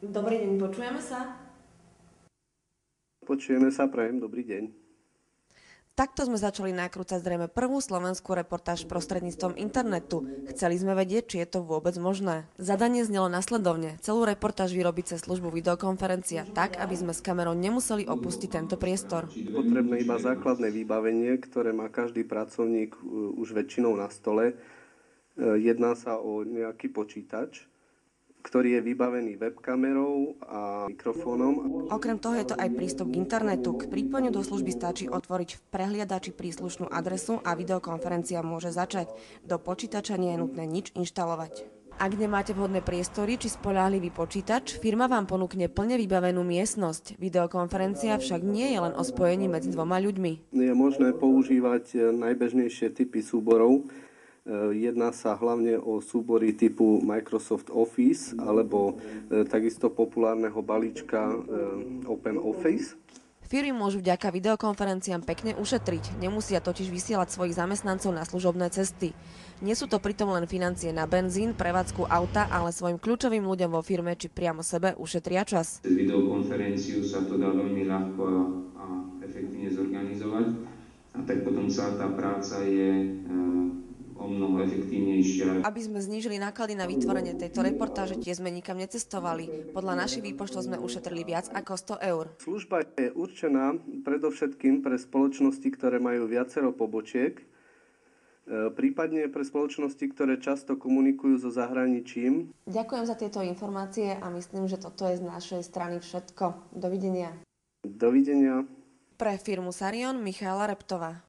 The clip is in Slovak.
Dobrý deň, počujeme sa? Počujeme sa, prajem, dobrý deň. Takto sme začali nakrúcať zrejme prvú slovenskú reportáž prostredníctvom internetu. Chceli sme vedieť, či je to vôbec možné. Zadanie znelo nasledovne. Celú reportáž vyrobiť cez službu videokonferencia tak, aby sme s kamerou nemuseli opustiť tento priestor. Potrebné iba základné vybavenie, ktoré má každý pracovník už väčšinou na stole. Jedná sa o nejaký počítač, ktorý je vybavený webkamerou a mikrofónom. Okrem toho je to aj prístup k internetu. K prípojeniu do služby stačí otvoriť v prehliadači príslušnú adresu a videokonferencia môže začať. Do počítača nie je nutné nič inštalovať. Ak nemáte vhodné priestory či spoľahlivý počítač, firma vám ponúkne plne vybavenú miestnosť. Videokonferencia však nie je len o spojení medzi dvoma ľuďmi. Je možné používať najbežnejšie typy súborov. Jedná sa hlavne o súbory typu Microsoft Office alebo takisto populárneho balíčka Open Office. Firmy môžu vďaka videokonferenciám pekne ušetriť, nemusia totiž vysielať svojich zamestnancov na služobné cesty. Nie sú to pritom len financie na benzín, prevádzku auta, ale svojim kľúčovým ľuďom vo firme či priamo sebe ušetria čas. Videokonferenciu sa to dá veľmi ľahko a efektívne zorganizovať a tak potom celá tá práca je o mnoho efektívnejšia. Aby sme znížili náklady na vytvorenie tejto reportáže, tie sme nikam necestovali. Podľa našich výpočtov sme ušetrili viac ako 100 eur. Služba je určená predovšetkým pre spoločnosti, ktoré majú viacero pobočiek, prípadne pre spoločnosti, ktoré často komunikujú so zahraničím. Ďakujem za tieto informácie a myslím, že toto je z našej strany všetko. Dovidenia. Dovidenia. Pre firmu Sarion Michála Reptová.